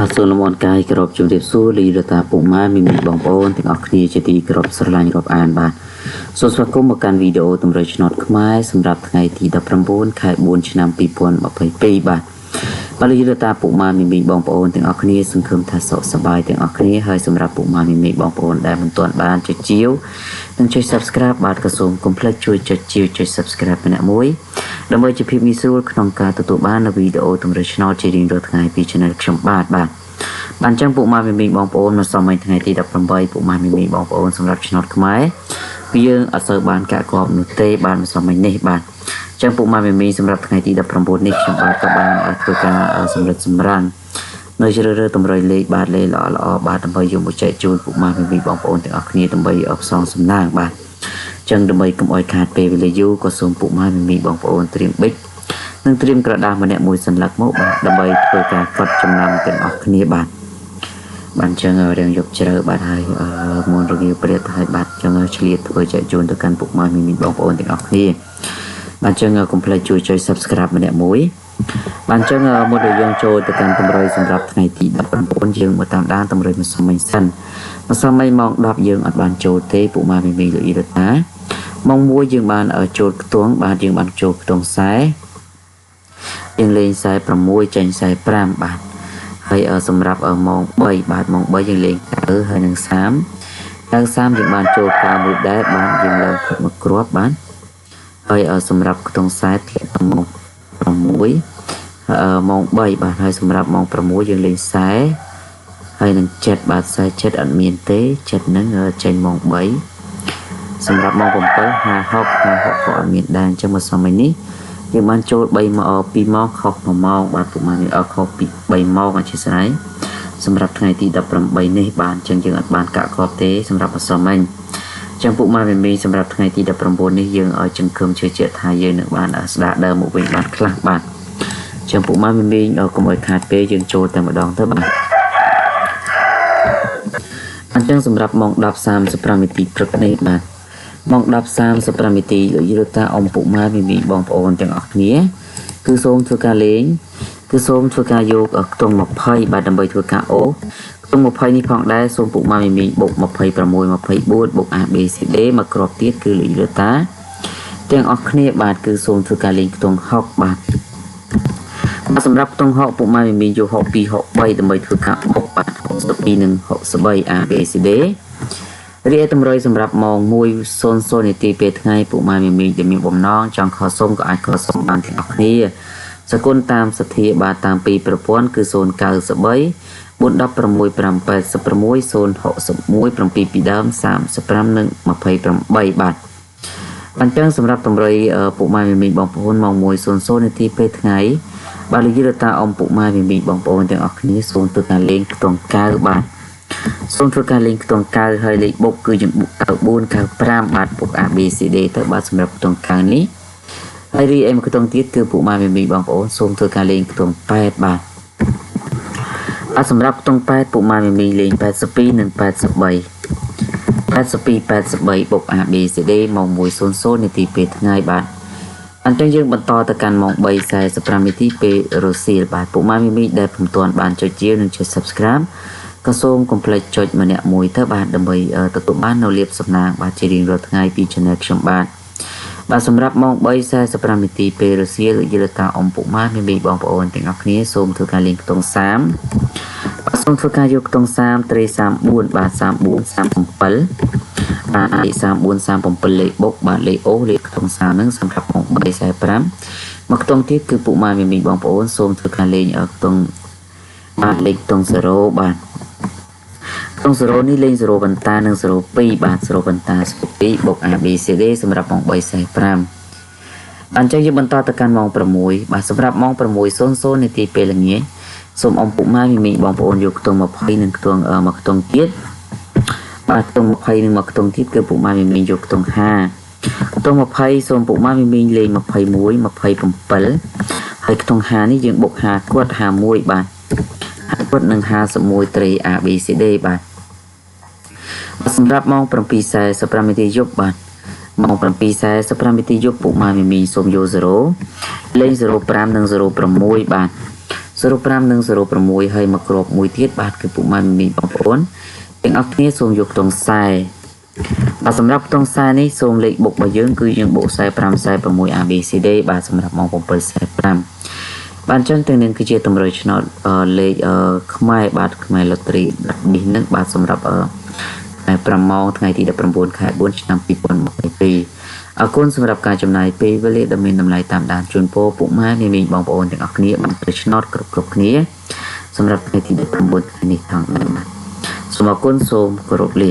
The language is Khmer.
បាទសូមនំអរកាយក្របជំរាបសួរលីរតាពុកម៉ែមីមីបងប្អូនទាំងអស់គ្នាជាទីគោរពស្រឡាញ់រាប់អានបាទសូមស្វាគមន៍មកកាន់វីដេអូតម្រូវឆ្នោតខ្មែរសម្រាប់ថ្ងៃទី19ខែ4ឆ្នាំ2022បាទលីរតាពុកម៉ែមីមីបងប្អូនទាំងអស់គ្នាសង្ឃឹមថាសុខសប្បាយទាំងអស់គ្នាហើយសម្រាប់ពុកម៉ែមីមីបងប្អូនដែលមិនទាន់បានចុចជាវនិងចុច Subscribe បាទក៏សូមកុំភ្លេចជួយចុចជាវចុច Subscribe ម្នាក់មួយដើម្បីជាភាពងាយស្រួលក្នុងការទទួលបាននូវវីដេអូតម្រូវឆ្នោតជារៀងរាល់ថ្ងៃពី Channel ខ្ញុំបាទបានចឹងពុកម៉ែមីមីបងប្អូនមកសមថ្ងៃទី18ពុកម៉ែមីមីបងប្អូនសម្រាប់ឆ្នោតខ្មែរយើងអត់សូវបានកាក់កបនោះទេបានមកសមនេះបាទចឹងពុកម៉ែមីមីសម្រាប់ថ្ងៃទី19នេះខ្ញុំបាទក៏បានធ្វើការសម្រិតសម្រាំងនៅជ្រើសរើសតម្រុយលេខបាទលេខល្អបាទដើម្បីយកមកចែកជូនពុកម៉ែមីមីបងប្អូនទាំងអស់គ្នាដើម្បីផ្សងសំណាងបាទចឹងដើម្បីកុំឲ្យខាតពេលវេលាយូរក៏សូមពុកម៉ែមីមីបងប្អូនត្រៀមប៊ិចនិងត្រៀមក្រដាសម្នាក់មួយសន្លឹកមកបាទដើម្បីធ្វើការកត់ចំណាំទាំងអស់គ្នាបាទបានចឹងរៀងយកជ្រៅបាទហើយមុនរងាវព្រាតហើយបាទចឹងឆ្លៀតធ្វើចែកជូនទៅកាន់ពុកម៉ែមីមីបងប្អូនទាំងអស់គ្នាបានចឹងកុំភ្លេចជួយចុច Subscribe ម្នាក់មួយបានចឹងមុនដែលយើងចូលទៅកាន់តម្រុយសម្រាប់ថ្ងៃទី19យើងមកតាមដានតម្រុយមួយសម័យសិនមួយសម័យម៉ោង10យើងអត់បានចូលទេពុកម៉ែមីមីលោកអ៊ីរតាម៉ោង1យើងបានចូលខ្ទង់បាទយើងបានចូលខ្ទង់ខ្សែយើងលេងខ្សែ6ចេញខ្សែ5បាទហើយសម្រាប់ម៉ោង3បាទម៉ោង3យើងលេង9ហើយនឹង30យើងបានចូល9មួយដែរបាទយើងឡើងមកគ្រាប់បាទហើយសម្រាប់ខ្ទង់ខ្សែធ្លាក់ម៉ោង6ម៉ោង3បាទហើយសម្រាប់ម៉ោង6យើងលេងខ្សែហើយនឹង7បាទខ្សែ7អត់មានទេ7ហ្នឹងចេញម៉ោង3សម្រាប់ម៉ោង7 50ក៏អត់មានដែរអញ្ចឹងមកសម័យនេះយើងបានចូល2ម៉ោង2ម៉ោងខុស1ម៉ោងបាទពុកម៉ែខុសពី3ម៉ោងអធិស្ឋានសម្រាប់ថ្ងៃទី18នេះបាទអញ្ចឹងយើងអត់បានកាក់កបទេសម្រាប់អសមមិញអញ្ចឹងពុកម៉ែមីសម្រាប់ថ្ងៃទី19នេះយើងឲ្យចង្ឃឹមជឿជាក់ថាយើងនឹងបានស្ដារដើមមកវិញបានខ្លះបាទអញ្ចឹងពុកម៉ែមីកុំឲ្យខាតពេលយើងចូលតែម្ដងទៅបាទអញ្ចឹងសម្រាប់ម៉ោង 10:35 នាទីព្រឹកនេះបាទម៉ោង 10:35 នាទីលោកយល់ថាអ៊ំពុកម៉ែមីបងប្អូនទាំងអស់គ្នាគឺសូមធ្វើការលេងគឺសូមធ្វើការយកខ្ទង់20បាទដើម្បីធ្វើការអូខ្ទង់20នេះផងដែរសូមពុកម៉ែមីបុក26 24បុក ABCD មកគ្រាប់ទៀតគឺលោកយល់ថាទាំងអស់គ្នាបាទគឺសូមធ្វើការលេងខ្ទង់60បាទសម្រាប់ខ្ទង់60ពុកម៉ែមីយក62 63ដើម្បីធ្វើការបុកបាទ62និង63 ABCDរីឯតម្រុយសម្រាប់ម៉ោង 1:00 នាទីពេលថ្ងៃពុកម៉ែមីដែលមានបំណងចង់ខលសុំក៏អាចខលសុំបានទាំងអស់គ្នាសកុនតាមសទ្ធាបាទតាមពីប្រព័ន្ធគឺ093 416 586 061 7ពីដើម35និង28បាទអញ្ចឹងសម្រាប់តម្រុយពុកម៉ែមីបងប្អូនម៉ោង 1:00 នាទីពេលថ្ងៃបាទលោកយល់ថាអ៊ំពុកម៉ែមីបងប្អូនទាំងអស់គ្នាសូមធ្វើការលេងខ្ទង់9បាទសូមធ្វើការលេងខ្ទង់9ហើយលេខបុកគឺយើងបុក94 95បាទបុក ABCD ទៅបាទសម្រាប់ខ្ទង់9នេះហើយរីឯមួយខ្ទង់ទៀតគឺពុកម៉ែមីបងប្អូនសូមធ្វើការលេងខ្ទង់8បាទសម្រាប់ខ្ទង់8ពុកម៉ែមីលេង82និង83 82 83បុក ABCD ម៉ោង 1:00 នាទីពេលថ្ងៃបាទអញ្ចឹងយើងបន្តទៅកាន់ម៉ោង 3:45 នាទីពេលរសៀលបាទពុកម៉ែមីដែលពុំទាន់បានចុចជាវនិងចុច Subscribeក៏សូមកុំភ្លេចចុចម្នាក់មួយទៅបាទដើម្បីទទួលបាននូវលាភសំណាងបាទជារៀងរាល់ថ្ងៃពី Channel ខ្ញុំបាទសម្រាប់ម៉ោង 3:45 នាទីពេលរសៀលយល់ថាអ៊ំពុកម៉ែមីបងប្អូនទាំងអស់គ្នាសូមធ្វើការលេងខ្ទង់30បាទសូមធ្វើការយកខ្ទង់30ត្រី34បាទ34 37បាទលេខ34 37លេខបុកបាទលេខអូលេខខ្ទង់30ហ្នឹងសម្រាប់ម៉ោង 3:45 មកខ្ទង់ទៀតគឺពុកម៉ែមីបងប្អូនសូមធ្វើការលេងខ្ទង់បាទលេខខ្ទង់0បាទខ្ទង់0នេះលេង0បន្តានិង02បាទ0បន្តា02បុក ABCD សម្រាប់ម៉ោង 3:45 អញ្ចឹងយើងបន្តទៅកាន់ម៉ោង 6បាទសម្រាប់ម៉ោង 6:00 នាទីពេលល្ងាចសូមអ៊ំពុកម៉ែមីបងប្អូនយកខ្ទង់20និងខ្ទង់មួយខ្ទង់ទៀតបាទខ្ទង់20និងមួយខ្ទង់ទៀតគឺពុកម៉ែមីយកខ្ទង់50ខ្ទង់20សូមពុកម៉ែមីលេង21 27ហើយខ្ទង់50នេះយើងបុក50គាត់51បាទគាត់នឹង51ត្រី ABCD បាទសម្រាប់ម៉ោង 7:45 នាទីយប់បាទម៉ោង 7:45 នាទីយប់ពុកម៉ែមីសូមយក0លេង05និង06បាទ 05និង06ហើយមកគ្របមួយទៀតបាទគឺពុកម៉ែមីបងប្អូនទាំងអស់គ្នាសូមយកខ្ទង់ខ្សែបាទសម្រាប់ខ្ទង់ខ្សែនេះសូមលេខបុករបស់យើងគឺយើងបូក45 46 ABCD បាទសម្រាប់ម៉ោង7:45បាទអញ្ចឹងទាំងនេះគឺជាតម្រុយឆ្នោតលេខខ្មែរបាទខ្មែរលូតេរីនេះនឹងបាទសម្រាប់5ម៉ោងថ្ងៃទី19ខែ4ឆ្នាំ2022អរគុណសម្រាប់ការចំណាយពេលវេលាដ៏មានតម្លៃតាមដានជូនពរពុកម៉ែមីងបងប្អូនទាំងអស់គ្នាបានប្រឆ្នោតគ្រប់គ្នាសម្រាប់ថ្ងៃទី19ថ្ងៃនេះថងដែរបាទសូមអរគុណសូមគោរពលា